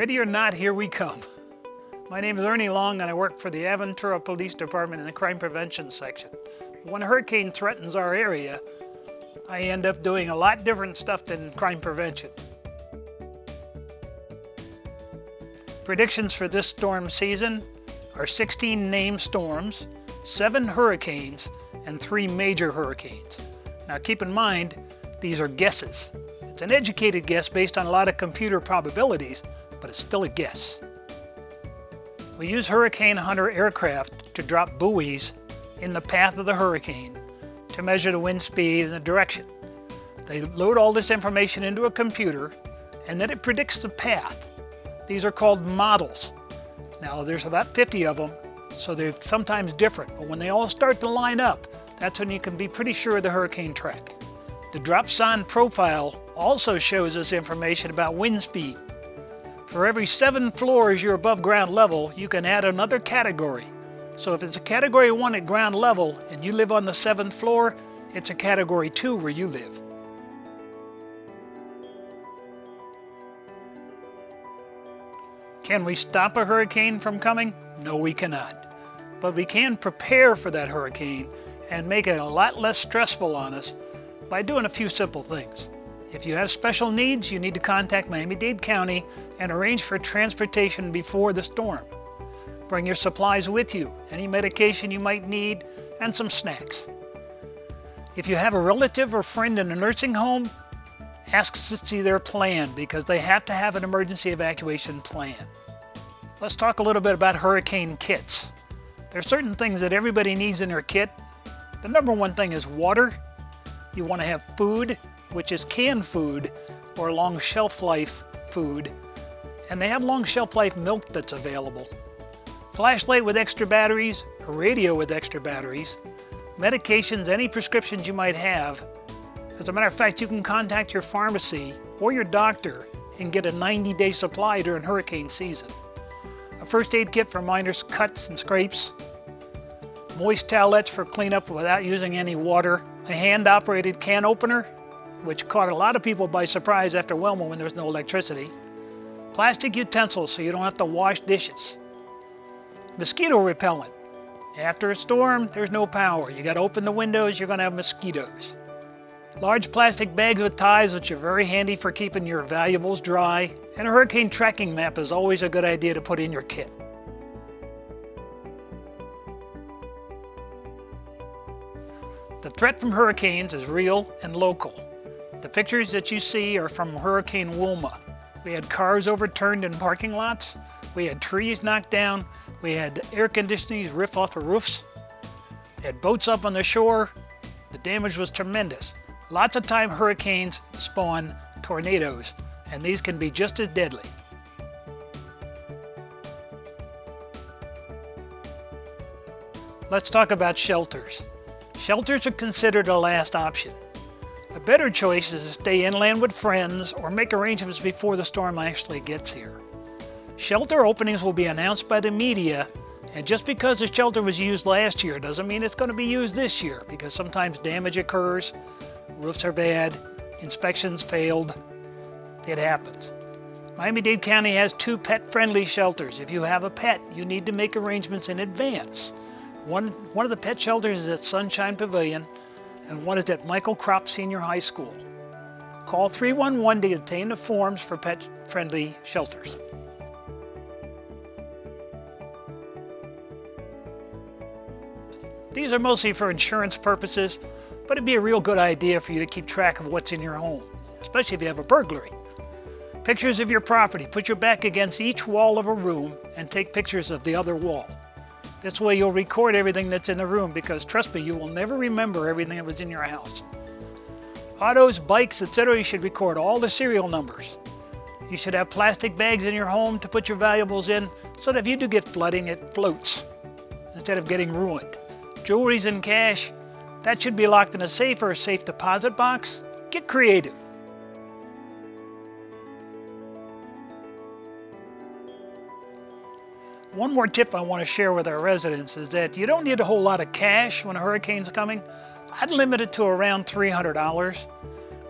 Ready or not, here we come. My name is Ernie Long and I work for the Aventura Police Department in the Crime Prevention section. When a hurricane threatens our area, I end up doing a lot different stuff than crime prevention. Predictions for this storm season are 16 named storms, 7 hurricanes, and 3 major hurricanes. Now keep in mind, these are guesses. It's an educated guess based on a lot of computer probabilities, but it's still a guess. We use Hurricane Hunter aircraft to drop buoys in the path of the hurricane to measure the wind speed and the direction. They load all this information into a computer and then it predicts the path. These are called models. Now there's about 50 of them, so they're sometimes different, but when they all start to line up, that's when you can be pretty sure of the hurricane track. The dropsonde profile also shows us information about wind speed. For every 7 floors you're above ground level, you can add another category. So if it's a category 1 at ground level and you live on the 7th floor, it's a category 2 where you live. Can we stop a hurricane from coming? No, we cannot. But we can prepare for that hurricane and make it a lot less stressful on us by doing a few simple things. If you have special needs, you need to contact Miami-Dade County and arrange for transportation before the storm. Bring your supplies with you, any medication you might need, and some snacks. If you have a relative or friend in a nursing home, ask to see their plan because they have to have an emergency evacuation plan. Let's talk a little bit about hurricane kits. There are certain things that everybody needs in their kit. The number one thing is water. You want to have food, which is canned food or long shelf life food, and they have long shelf life milk that's available. Flashlight with extra batteries, a radio with extra batteries, medications, any prescriptions you might have. As a matter of fact, you can contact your pharmacy or your doctor and get a 90-day supply during hurricane season. A first aid kit for minor cuts and scrapes, moist towelettes for cleanup without using any water, a hand-operated can opener, which caught a lot of people by surprise after Wilma when there was no electricity, plastic utensils so you don't have to wash dishes, mosquito repellent. After a storm, there's no power. You got to open the windows, you're going to have mosquitoes. Large plastic bags with ties, which are very handy for keeping your valuables dry, and a hurricane tracking map is always a good idea to put in your kit. The threat from hurricanes is real and local. The pictures that you see are from Hurricane Wilma. We had cars overturned in parking lots, we had trees knocked down, we had air conditioners ripped off the roofs, we had boats up on the shore. The damage was tremendous. Lots of time hurricanes spawn tornadoes, and these can be just as deadly. Let's talk about shelters. Shelters are considered a last option. A better choice is to stay inland with friends or make arrangements before the storm actually gets here. Shelter openings will be announced by the media, and just because the shelter was used last year doesn't mean it's going to be used this year, because sometimes damage occurs, roofs are bad, inspections failed. It happens. Miami-Dade County has 2 pet-friendly shelters. If you have a pet, you need to make arrangements in advance. One of the pet shelters is at Sunshine Pavilion, and one is at Michael Kropp Senior High School. Call 311 to obtain the forms for pet-friendly shelters. These are mostly for insurance purposes, but it'd be a real good idea for you to keep track of what's in your home, especially if you have a burglary. Pictures of your property. Put your back against each wall of a room and take pictures of the other wall. This way you'll record everything that's in the room, because trust me, you will never remember everything that was in your house. Autos, bikes, etc. you should record all the serial numbers. You should have plastic bags in your home to put your valuables in, so that if you do get flooding, it floats instead of getting ruined. Jewelries and cash, that should be locked in a safe or a safe deposit box. Get creative. One more tip I want to share with our residents is that you don't need a whole lot of cash when a hurricane's coming. I'd limit it to around $300.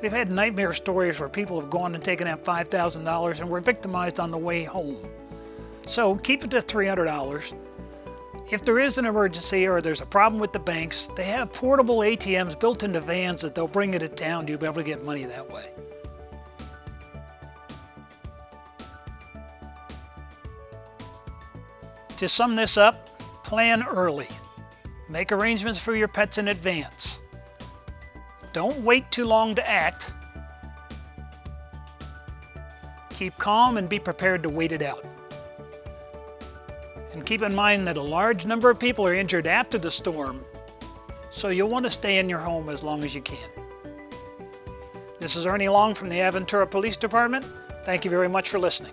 We've had nightmare stories where people have gone and taken out $5,000 and were victimized on the way home. So keep it to $300. If there is an emergency or there's a problem with the banks, they have portable ATMs built into vans that they'll bring it to town. You'll be able to get money that way. To sum this up, plan early. Make arrangements for your pets in advance. Don't wait too long to act. Keep calm and be prepared to wait it out. And keep in mind that a large number of people are injured after the storm, so you'll want to stay in your home as long as you can. This is Ernie Long from the Aventura Police Department. Thank you very much for listening.